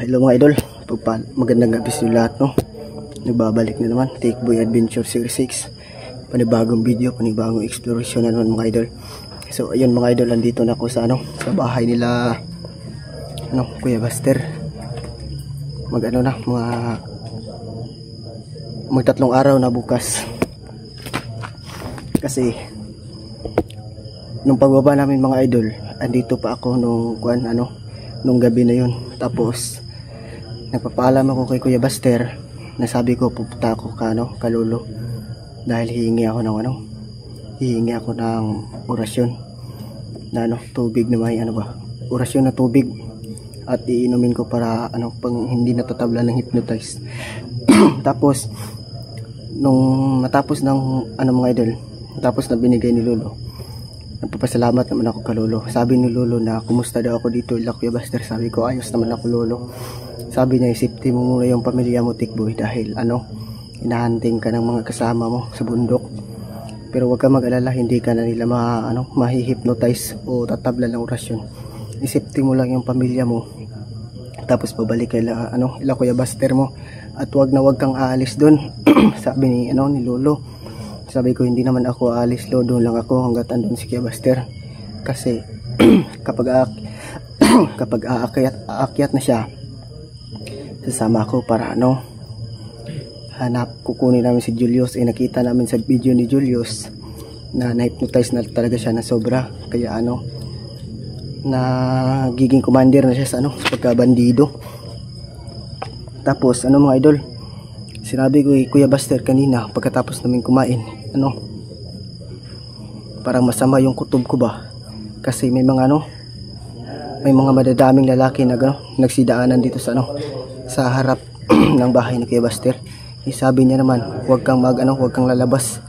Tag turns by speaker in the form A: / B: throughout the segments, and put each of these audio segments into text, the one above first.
A: Hello mga idol, magandang gabi sa lahat, no? Nagbabalik na naman, Tikboy Adventure Series 6. Panibagong video, panibagong exploration na naman mga idol. So ayun mga idol, andito na ako sa sa bahay nila Kuya Buster. Magtatlong araw na bukas. Kasi nung pagbaba namin mga idol, andito pa ako nung gabi na yun. Tapos nagpapaalam ako kay Kuya Buster na sabi ko pupunta ako ka lolo dahil hihingi ako ng orasyon na tubig na may orasyon na tubig at iinumin ko para pang hindi natatabla ng hypnotize. Tapos nung matapos ng mga idol, tapos na binigay ni lolo, nagpapasalamat naman ako ka lolo. Sabi ni lolo na kumusta daw ako dito ila Kuya Buster. Sabi ko ayos naman ako lolo. Sabi niya isipti mo muna yung pamilya mo Tikboy dahil hinahunting ka ng mga kasama mo sa bundok. Pero huwag ka mag-alala, hindi ka na nila mahi-hypnotize o tatabla ng orasyon. Isipti mo lang yung pamilya mo. Tapos pabalik ila Kuya Buster mo at huwag kang aalis doon. Sabi ni lolo. Sabi ko hindi naman ako aalis lo, doon lang ako hanggat andun si Kuya Buster. Kasi kapag aakyat na siya, sasama ako para kukunin namin si Julius. Nakita namin sa video ni Julius na na-hypnotize na talaga siya na sobra. Kaya nagiging commander na siya sa pagkabandido. Tapos mga idol, sinabi ko Kuya Buster kanina pagkatapos namin kumain, parang masama yung kutob ko ba? Kasi may mga madadaming lalaki na nagsidaanan dito sa harap ng bahay ni Kuya Buster. Sabi niya naman, huwag kang lalabas.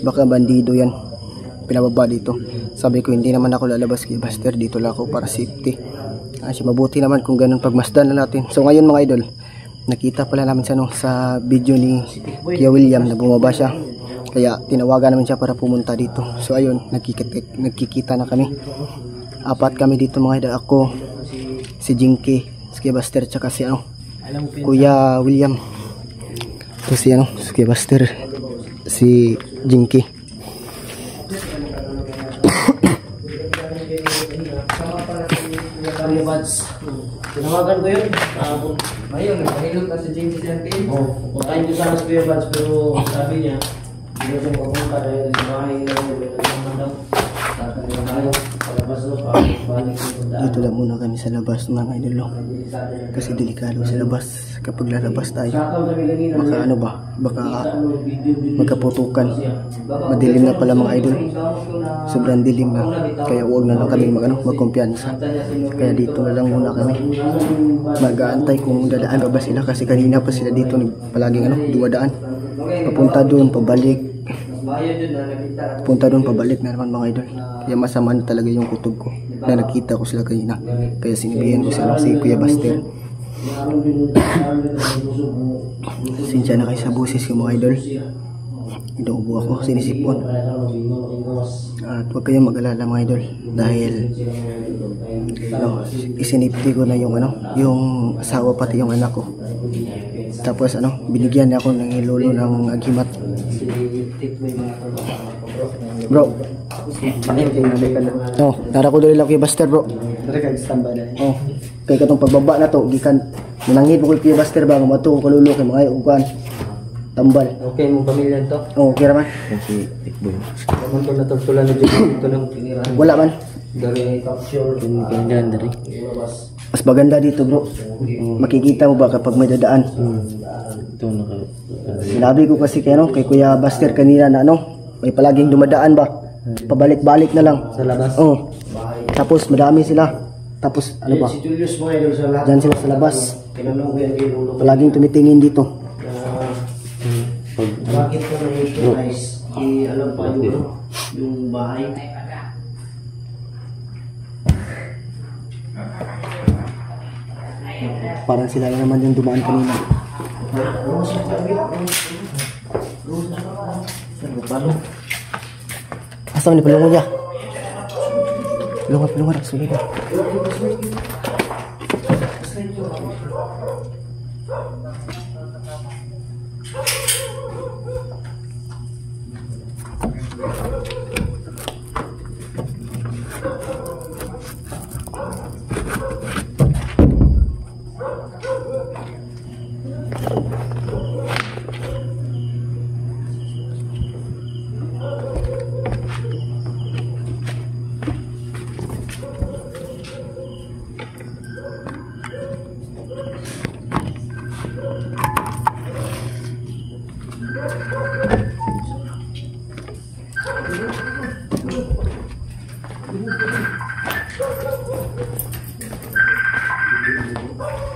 A: Baka bandido yan. Pinababa dito. Sabi ko hindi naman ako lalabas Kuya Buster, dito lang ako para safety. Mabuti naman kung ganun pagmasdan na natin. So ngayon mga idol, nakita pala namin sa video ni Kuya William na bumaba siya. Kaya tinawagan namin siya para pumunta dito. So ayun, nagkikita na kami. 4 kami dito mga idol. Ako, si Jinky, si Kuya Buster, tsaka si Kuya William. Ito si Kuya Buster, si Jinky.
B: Tinawagan ko yun. Ngayon, nagpahilot na si Jinky sa team. Puntahin ko sana sa Kuya Buds, pero sabi niya, hindi ko papunta dahil sa bahay nila naman daw. Tatanong tayo, palabas daw, balik ko punta.
A: Dito lang muna kami sa labas mga idol. Kasi delikado sa labas. Kapag lalabas tayo, baka magkaputukan. Madilim na pala mga idol. Sobrang dilim na. Kaya huwag na lang kami magkumpiyansa. Kaya dito na lang muna kami. Mag-aantay kung dadaan ba sila. Kasi kanina pa sila dito palaging dumadaan. Papunta doon, pabalik. Punta doon, pabalik na naman mga idol. Kaya masama na talaga yung kutob ko na nakita ko sila kanina. Kaya sinabihan ko si Kuya Buster. Sinsya na kayo sa busis ko mga idol. Inuubo ako, sinisipon. At huwag kayong mag-alala mga idol. Dahil isinipti ko na yung asawa pati yung anak ko. Tapos binigyan niya ako ng lolo ng agimat. Bro, tara ko doon lang Kuya Buster bro. Kaya katong pagbaba na to, gikan nanangit mo kay Kuya Buster ba mato ko lolo kay mga ukan tambal. Okay mo pamilya to? Okay ra man. Si Tikboy. Kung to natultulan na dito ng tinirahan. Wala man. Dari capture ganda dari. Mas maganda dito bro. Makikita mo ba kapag may dadaan? Ito sinabi ko kasi kay Kuya Buster kanina na may palaging dumadaan ba? Pabalik-balik na lang sa labas. Tapos madami sila. Tapos ba? Si Julius mo idol sa lahat. Diyan sila sa labas. Palaging tumitingin dito. Bakit ko na-hypnotize? Alam pa yung bahay. Parang sila naman yung dumaan kanina. Asa ni palungo niya? Palungo, sulit.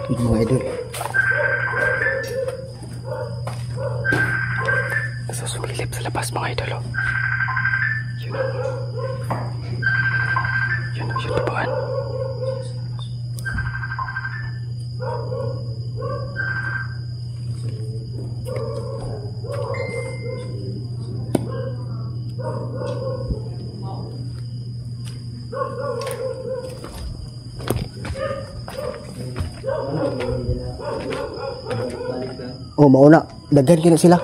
A: Yun mga idol. Nasa sumilip sa labas mga idol. Oh. Yun. Yun tabangan. Oh, mauna. Daghan kina sila.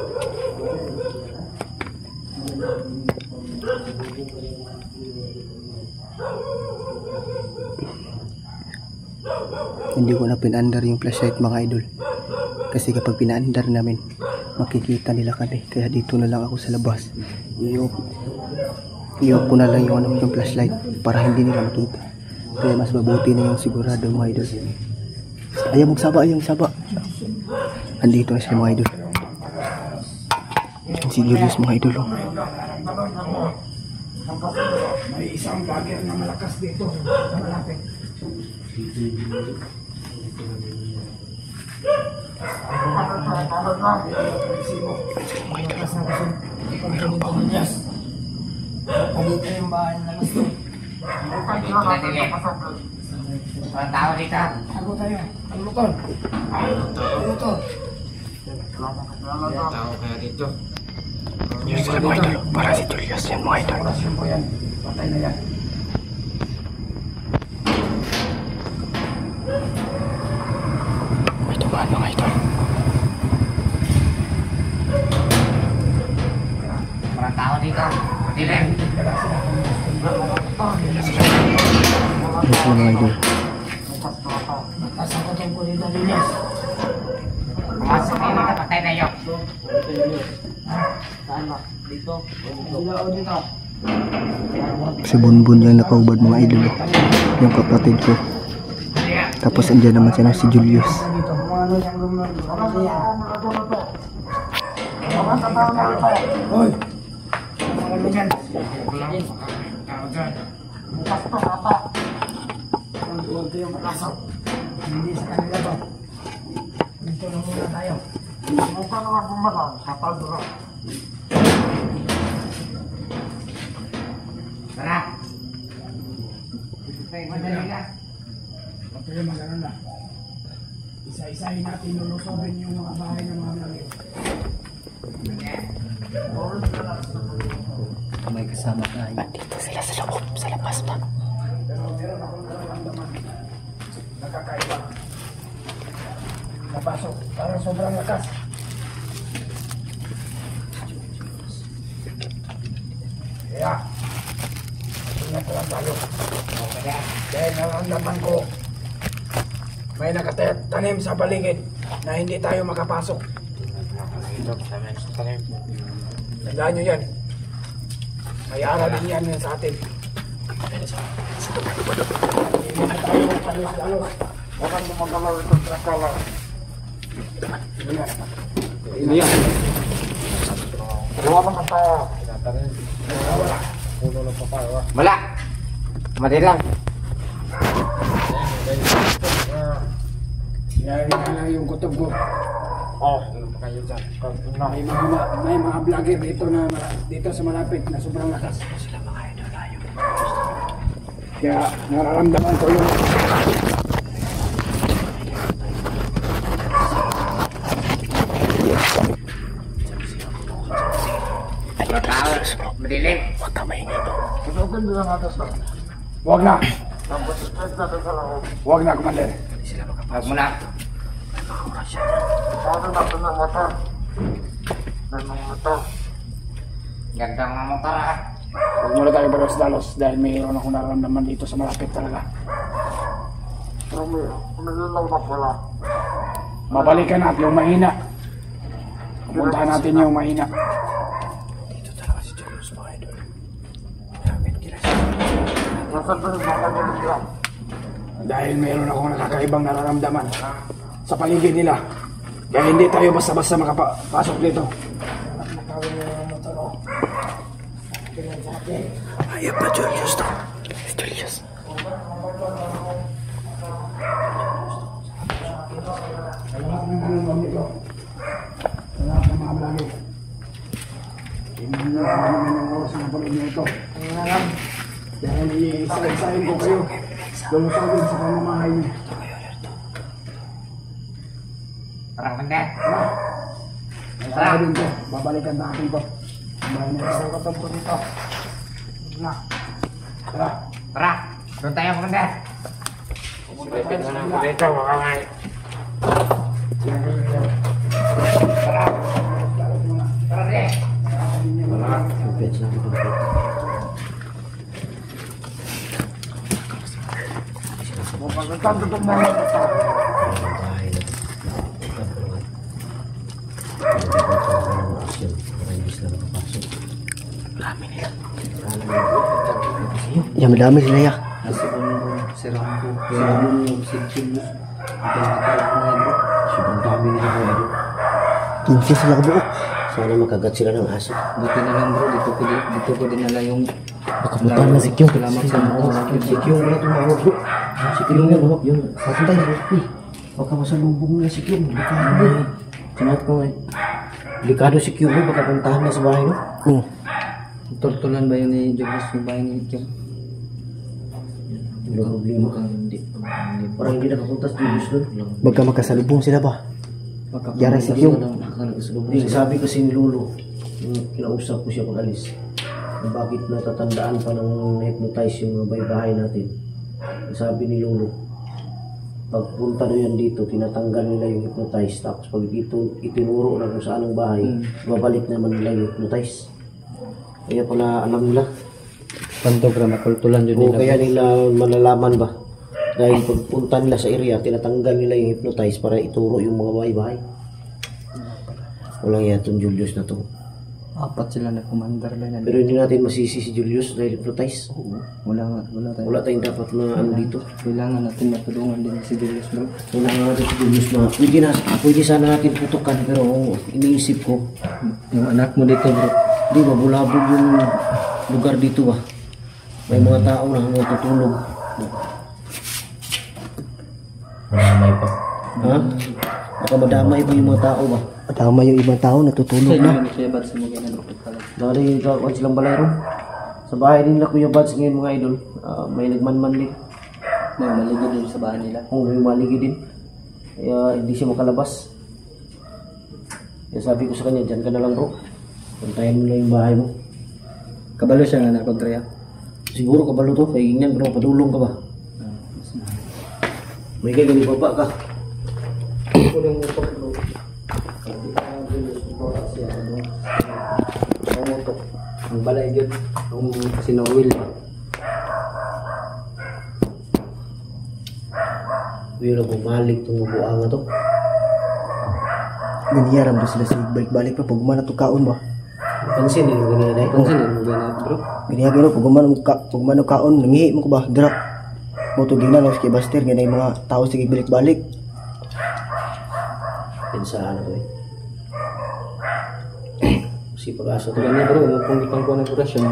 A: Hindi ko na pinandar yung flashlight mga idol. Kasi kapag pinandar namin, makikita nila kami. Kaya dito na lang ako sa labas. I-off ko na lang yung flashlight para hindi nila makita. Kaya mas mabuti na yung sigurado mga idol. Ayaw magsaba. Andito na siya mga idol. Si Julius mga idol. Oh.
C: May isang bagger na malakas dito. Malapit. Dito yung bahay na gusto. Mga tao dito. Ako tayo. Ang lutol. Tao kaya dito.
A: Yun sila mga idol. Para si Julius yan mga idol.
C: Patay na yan.
A: May tumaan mga idol.
C: Mga tao dito. Dilim.
A: Yun sila mga idol.
C: Kasama ko dito Julius. Pumasok kayo dito. Patay na yun. Saan ba? Dito. Dito.
A: Si Bunbun yung nakaubad mga idol. Yung kapatid ko. Tapos andyan naman siya na si Julius.
C: Hoy! Ano dyan? Bukas to, kata. Huwag kayong makasok. Hindi sa kanila to. Dito na muna tayo. Mukha naman bumalang. Kapag bro. Tara! Tayo madali ka. Huwag kayo mag-alala. Isa-isahin natin lulusobin yung mga bahay ng mga langit.
B: May kasama tayo.
A: Dito sila sa loob, sa labas pa.
C: Pero meron akong nararamdaman. Nakakaiba. Napasok. Parang sobrang lakas. Kaya, ingat lang tayo. Dahil nararamdaman ko, may nakatanim sa paligid na hindi tayo makapasok. Tandaan nyo yan. May aralin yan sa atin. Hindi na tayo magpalos-alos. Huwag kang gumagalaw ito sa kala. Hindi yan. Huwag ka tayo. Wala. Mati lang. Yan lang yung kutob ko. May mga vlogger dito na dito sa malapit na sobrang lakas. Sila mga idol layo. Kaya nararamdaman ko yung madilim.
A: Huwag ka maingay.
C: Huwag na. Huwag na, Commander. sila makapasok. Muna. Paano na ito ng motor? Ng mga motor. Ganda mga motor ha. Huwag muna tayo balos-dalos dahil mayroon akong nararamdaman dito sa malapit talaga. Pero may lalabas wala. Mabalikan natin yung mahina. Pupuntahan natin yung mahina. Dito talaga si Julius mga idol. Namin kila siya. Dahil mayroon akong nakakaibang nararamdaman sa paligid nila. Kaya hindi tayo basta-basta makapasok dito.
A: Ayan pa, Julius to. Julius.
C: Salamat ng mga vlogger. Hindi na kami ng oras na panood nyo ito. Dahil iisa-isahin ko kayo. Lulusagin sa pamamahay niyo.
B: Parang benda.
C: Tara din po. Babalikan natin po. Bahay na isang katampo dito. Na. Tara.
B: Tara, doon tayo benda. Silipin na lang po dito, baka nga.
C: Tara.
B: Tara deh.
C: Pagkatang tutong na rin ito.
A: Ya, madami sila ya.
B: Nasi pun serang ko. Serang mo si Julius. Ito na bro. Sobrang dami nila ko bro.
A: 15 sila kabuok.
D: Sana makagat sila ng aso.
B: Buti na lang bro, dito ko dinala yung
A: Nakapuntahan na si Kyo.
B: Salamat sa mga
D: Si Kyung na tumawag bro. Si Kyung na bro. Yung patay bro. Baka masalubong na si Kyung. Sinat ko eh. Delikado si Kyung bro. Baka puntahan na sa bahay no.
B: Tortulan ba yun ni Julius yung bahay ni Kim?
D: Wala problema ka. Hindi. Parang hindi nakapunta sa Julius doon.
A: Baka makasalubong sila ba? Yara si Kyo.
D: Hindi, sabi kasi ni Lolo, yung kinausap ko siya pag alis, kung bakit natatandaan pa ng hypnotize yung mga bahay natin. Sabi ni Lolo, pagpunta na yan dito, tinatanggal nila yung hypnotize. Tapos pag dito itinuro na kung saan ang bahay, babalik naman nila yung hypnotize. Kaya pala alam nila.
B: Pantograma, kultulan yun
D: O
B: nila.
D: kaya nila malalaman ba? Dahil pagpunta nila sa area, tinatanggal nila yung hypnotize para ituro yung mga bahay-bahay. Walang yatong Julius na to.
B: Apat sila na commander ba yan?
D: Pero hindi natin masisi si Julius dahil hypnotize.
B: Wala tayo.
D: Wala tayong dapat na ano dito.
B: Kailangan natin matulungan din si Julius bro.
D: Kailangan natin si Julius na pwede sana natin putukan pero iniisip ko,
B: Yung anak mo dito bro.
D: di ba bulabog yung lugar dito ba? May mga tao na natutulog.
B: Maramay pa.
D: Ha? Baka madamay pa yung mga tao ba?
A: Tama yung ibang tao, natutulog na.
B: Kaya ba't sa mga ganun pala?
D: Dahil kakuan silang balay ron. Sa bahay din na Kuya Bads ngayon mga idol. May nagmanman din.
B: May maligid din sa bahay nila.
D: Oo, may maligi din. Kaya hindi siya makalabas. Kaya sabi ko sa kanya, dyan ka na lang bro. Puntayin mo lang yung bahay mo.
B: Kabalo siya nga na kontraya.
D: Siguro kabalo to, kaya ganyan bro, padulong ka ba? May kaya ganyan baba ka.
B: Ang balay yun. Ang sinowil.
D: Kuya na bumalik itong mabuanga to.
A: Ganiyaram doon sila sa balik-balik pa. Pag umana to kaon ba?
D: Pansin yung ganyan na
B: Pansin mo ganyan bro?
A: Ganiyaram pag umana kaon, nangihi mo ko ba? Drop. Moto din na lang si Buster. Ganyan yung mga tao sige balik-balik.
D: Pinsaan ako eh. Si pag-asa to.
B: Ganyan bro, kung ipang kuha ng kurasyon.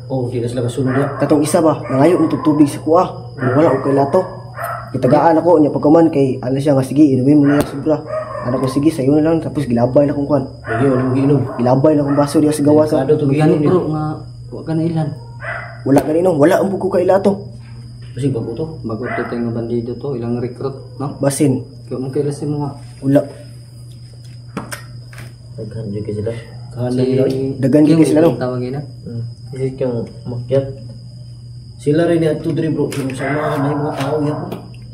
D: Oh, di na sila kasunod na.
A: Katong isa ba? Nangayo mo tubig sa kuha. Wala ko kay lato. Itagaan ako niya pagkaman kay ano siya nga sige inumin mo na sobra. Ano ko sige sayo na lang tapos gilabay na kong kuan.
D: Lagi, walang ginom.
A: Gilabay na kong baso diya sa gawa sa.
D: Kado to
B: Ganyan
D: ginom
B: bro,
D: bro.
B: nga huwag ka na ilan.
A: Wala ganino, wala ang buko kay lato.
D: Kasi bago to.
B: Bago ito tayo nga bandido to, ilang recruit, no?
A: Basin.
B: Kaya mong kailasin mo nga.
A: Wala.
D: Naghanjo ka sila.
B: Si...
D: Kahanan nila.
A: Dagan
B: Yung
A: gini sila no.
B: tawagin na.
D: Kasi kang makyat. Sila rin at to bro. Kung sa mga may mga tao yan po.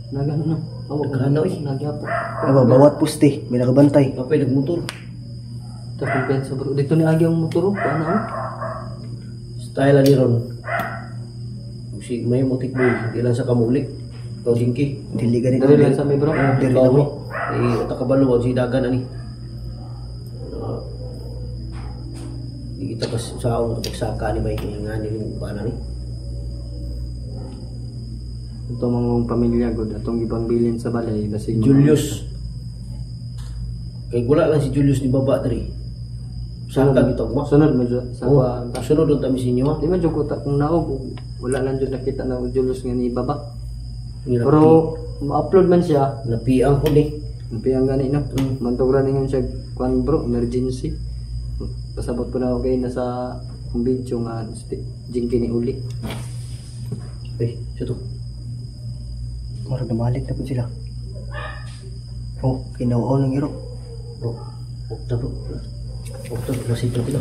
B: Na gano'n no.
D: Nagkahanaw eh.
B: Nagyapo.
A: Bawat puste, may nakabantay.
D: Kapay nagmotor.
B: Tapos pensa bro. Dito ni Agi ang motor. Paano oh?
D: Style ani ron. Si may motik mo, ilan sa kamulik. Ikaw Jinky.
A: Dili ganito.
B: Dali lang sa may bro.
A: Dili
D: Ikaw
A: na
D: mo.
A: mo.
D: Utak kabalo si dagan ani. Di kita kas sa ako pagsaka ni may ngani ni paano ni.
B: Ito mga pamilya god atong ibang bilin sa balay kasi
D: Julius. Kay gula lang si Julius ni baba diri. Saka gitog mo.
B: sunod mo dyan sa
D: Oh,
B: kuwan.
D: sunod doon kami sa inyo ha.
B: Di man jud ko ta kung naog wala lang jud nakita na Julius nga ni baba.
D: Pero
B: Pero ma-upload man siya.
D: napiang ko ni.
B: Piyang gani no. Mantog ra ningon siya kuan bro emergency. Pasabot po na ako kayo nasa kumbensyo nga Jinky ni uli.
D: Eh, siya to.
A: Marag namalik na po sila. Oh, kinauaw ng iro.
D: Bro, okta bro. Okta, masito kita.